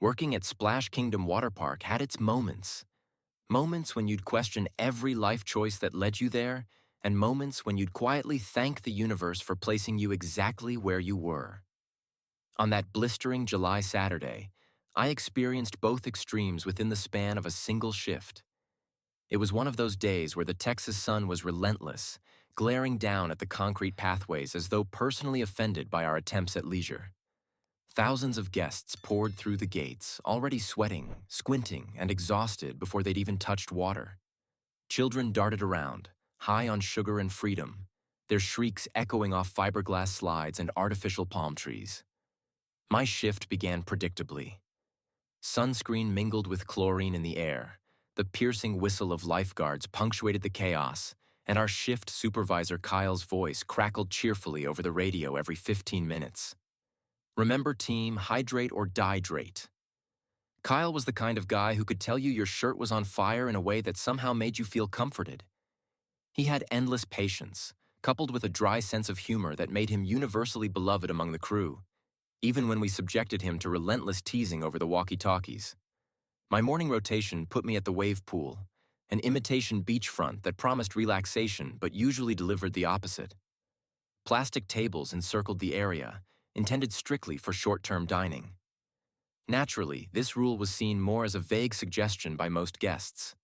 Working at Splash Kingdom Waterpark had its moments. Moments when you'd question every life choice that led you there, and moments when you'd quietly thank the universe for placing you exactly where you were. On that blistering July Saturday, I experienced both extremes within the span of a single shift. It was one of those days where the Texas sun was relentless, glaring down at the concrete pathways as though personally offended by our attempts at leisure. Thousands of guests poured through the gates, already sweating, squinting, and exhausted before they'd even touched water. Children darted around, high on sugar and freedom, their shrieks echoing off fiberglass slides and artificial palm trees. My shift began predictably. Sunscreen mingled with chlorine in the air, the piercing whistle of lifeguards punctuated the chaos, and our shift supervisor Kyle's voice crackled cheerfully over the radio every 15 minutes. Remember, team, hydrate or dihydrate. Kyle was the kind of guy who could tell you your shirt was on fire in a way that somehow made you feel comforted. He had endless patience, coupled with a dry sense of humor that made him universally beloved among the crew, even when we subjected him to relentless teasing over the walkie-talkies. My morning rotation put me at the wave pool, an imitation beachfront that promised relaxation but usually delivered the opposite. Plastic tables encircled the area, intended strictly for short-term dining. Naturally, this rule was seen more as a vague suggestion by most guests.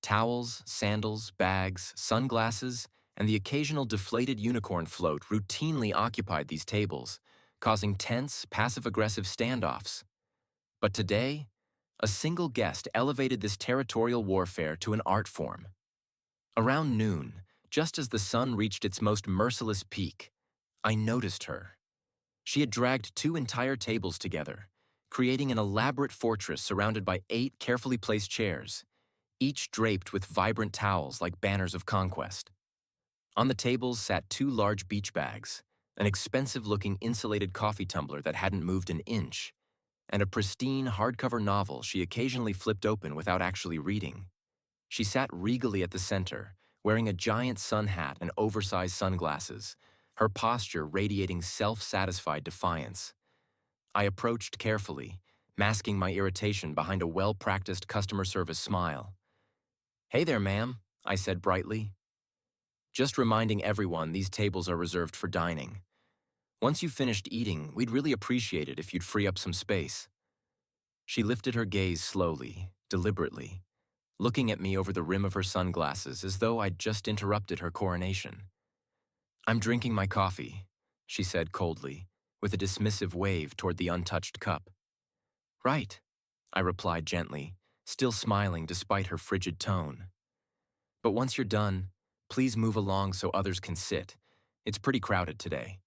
Towels, sandals, bags, sunglasses, and the occasional deflated unicorn float routinely occupied these tables, causing tense, passive-aggressive standoffs. But today, a single guest elevated this territorial warfare to an art form. Around noon, just as the sun reached its most merciless peak, I noticed her. She had dragged 2 entire tables together, creating an elaborate fortress surrounded by 8 carefully placed chairs, each draped with vibrant towels like banners of conquest. On the tables sat 2 large beach bags, an expensive-looking insulated coffee tumbler that hadn't moved an inch, and a pristine hardcover novel she occasionally flipped open without actually reading. She sat regally at the center, wearing a giant sun hat and oversized sunglasses, her posture radiating self-satisfied defiance. I approached carefully, masking my irritation behind a well-practiced customer service smile. "Hey there, ma'am," I said brightly. "Just reminding everyone these tables are reserved for dining. Once you've finished eating, we'd really appreciate it if you'd free up some space." She lifted her gaze slowly, deliberately, looking at me over the rim of her sunglasses as though I'd just interrupted her coronation. "I'm drinking my coffee," she said coldly, with a dismissive wave toward the untouched cup. "Right," I replied gently, still smiling despite her frigid tone. "But once you're done, please move along so others can sit. It's pretty crowded today."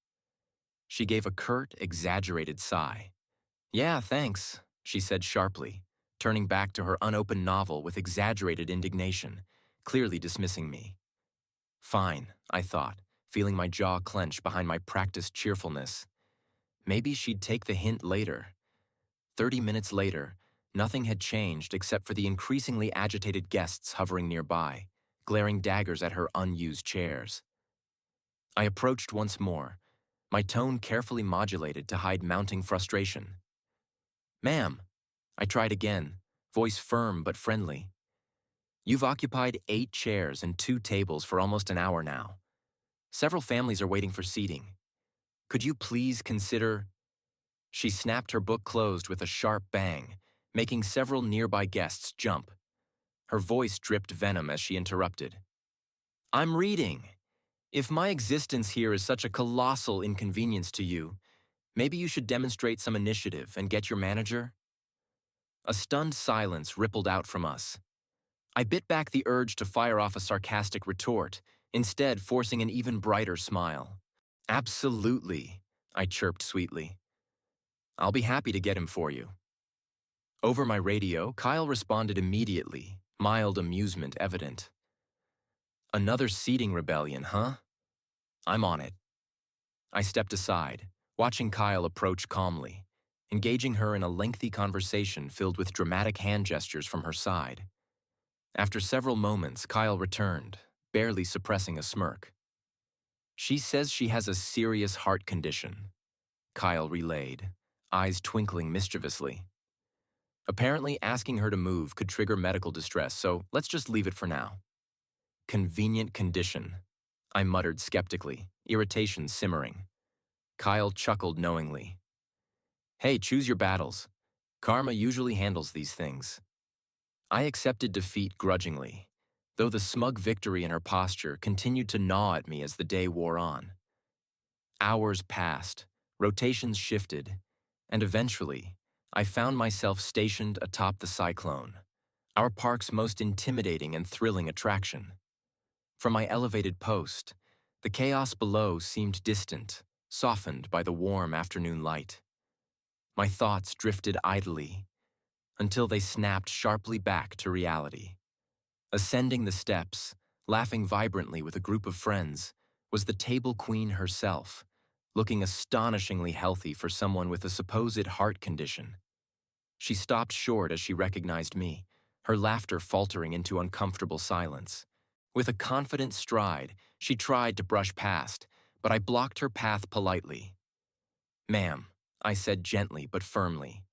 She gave a curt, exaggerated sigh. "Yeah, thanks," she said sharply, turning back to her unopened novel with exaggerated indignation, clearly dismissing me. Fine, I thought, feeling my jaw clench behind my practiced cheerfulness. Maybe she'd take the hint later. 30 minutes later, nothing had changed except for the increasingly agitated guests hovering nearby, glaring daggers at her unused chairs. I approached once more, my tone carefully modulated to hide mounting frustration. "Ma'am," I tried again, voice firm but friendly. "You've occupied 8 chairs and 2 tables for almost an hour now. Several families are waiting for seating. Could you please consider—" She snapped her book closed with a sharp bang, making several nearby guests jump. Her voice dripped venom as she interrupted. "I'm reading. If my existence here is such a colossal inconvenience to you, maybe you should demonstrate some initiative and get your manager?" A stunned silence rippled out from us. I bit back the urge to fire off a sarcastic retort, instead forcing an even brighter smile. "Absolutely," I chirped sweetly. "I'll be happy to get him for you." Over my radio, Kyle responded immediately, mild amusement evident. "Another seating rebellion, huh? I'm on it." I stepped aside, watching Kyle approach calmly, engaging her in a lengthy conversation filled with dramatic hand gestures from her side. After several moments, Kyle returned, barely suppressing a smirk. "She says she has a serious heart condition," Kyle relayed, eyes twinkling mischievously. Apparently, asking her to move could trigger medical distress, so let's just leave it for now. Convenient condition, I muttered skeptically, irritation simmering. Kyle chuckled knowingly. Hey, choose your battles. Karma usually handles these things. I accepted defeat grudgingly, though the smug victory in her posture continued to gnaw at me as the day wore on. Hours passed, rotations shifted, and eventually, I found myself stationed atop the Cyclone, our park's most intimidating and thrilling attraction. From my elevated post, the chaos below seemed distant, softened by the warm afternoon light. My thoughts drifted idly until they snapped sharply back to reality. Ascending the steps, laughing vibrantly with a group of friends, was the table queen herself, looking astonishingly healthy for someone with a supposed heart condition. She stopped short as she recognized me, her laughter faltering into uncomfortable silence. With a confident stride, she tried to brush past, but I blocked her path politely. "Ma'am," I said gently but firmly,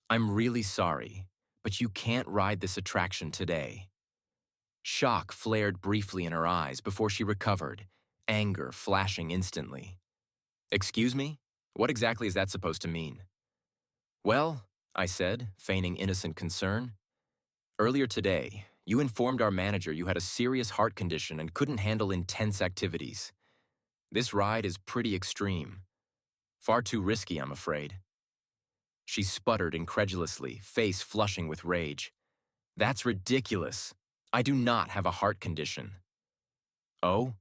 "I'm really sorry, but you can't ride this attraction today." Shock flared briefly in her eyes before she recovered, anger flashing instantly. "Excuse me? What exactly is that supposed to mean?" "Well," I said, feigning innocent concern, "earlier today, you informed our manager you had a serious heart condition and couldn't handle intense activities. This ride is pretty extreme. Far too risky, I'm afraid." She sputtered incredulously, face flushing with rage. "That's ridiculous. I do not have a heart condition." "Oh?"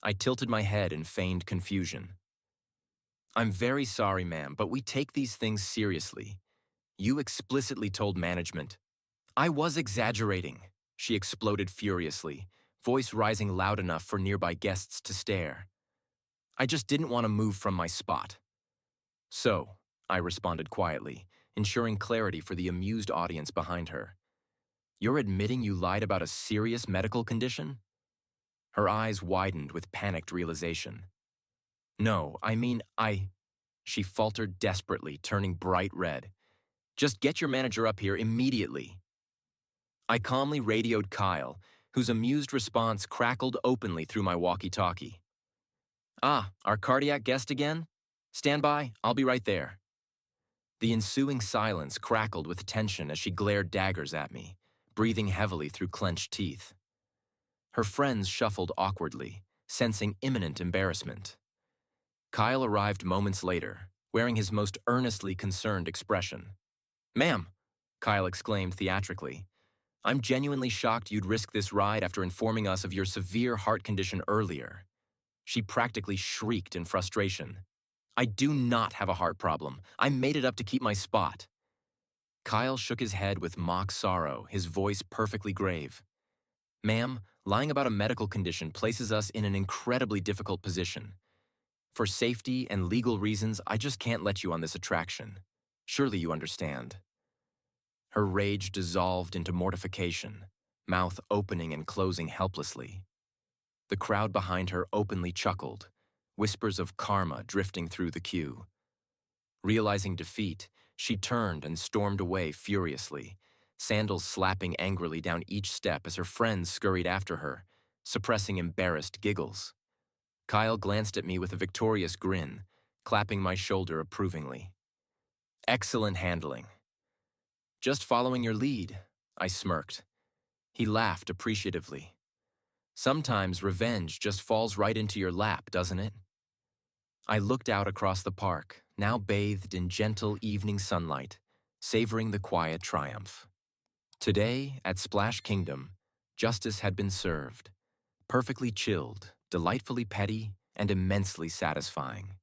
I tilted my head in feigned confusion. "I'm very sorry, ma'am, but we take these things seriously. You explicitly told management." "I was exaggerating," she exploded furiously, voice rising loud enough for nearby guests to stare. "I just didn't want to move from my spot." "So," I responded quietly, ensuring clarity for the amused audience behind her, "you're admitting you lied about a serious medical condition?" Her eyes widened with panicked realization. "No, I mean, She faltered desperately, turning bright red. "Just get your manager up here immediately." I calmly radioed Kyle, whose amused response crackled openly through my walkie-talkie. "Ah, our cardiac guest again? Stand by, I'll be right there." The ensuing silence crackled with tension as she glared daggers at me, breathing heavily through clenched teeth. Her friends shuffled awkwardly, sensing imminent embarrassment. Kyle arrived moments later, wearing his most earnestly concerned expression. "Ma'am," Kyle exclaimed theatrically, "I'm genuinely shocked you'd risk this ride after informing us of your severe heart condition earlier." She practically shrieked in frustration. "I do not have a heart problem. I made it up to keep my spot." Kyle shook his head with mock sorrow, his voice perfectly grave. "Ma'am, lying about a medical condition places us in an incredibly difficult position. For safety and legal reasons, I just can't let you on this attraction. Surely you understand." Her rage dissolved into mortification, mouth opening and closing helplessly. The crowd behind her openly chuckled, whispers of karma drifting through the queue. Realizing defeat, she turned and stormed away furiously, sandals slapping angrily down each step as her friends scurried after her, suppressing embarrassed giggles. Kyle glanced at me with a victorious grin, clapping my shoulder approvingly. "Excellent handling." "Just following your lead," I smirked. He laughed appreciatively. "Sometimes revenge just falls right into your lap, doesn't it?" I looked out across the park, now bathed in gentle evening sunlight, savoring the quiet triumph. Today, at Splash Kingdom, justice had been served, perfectly chilled, delightfully petty, and immensely satisfying.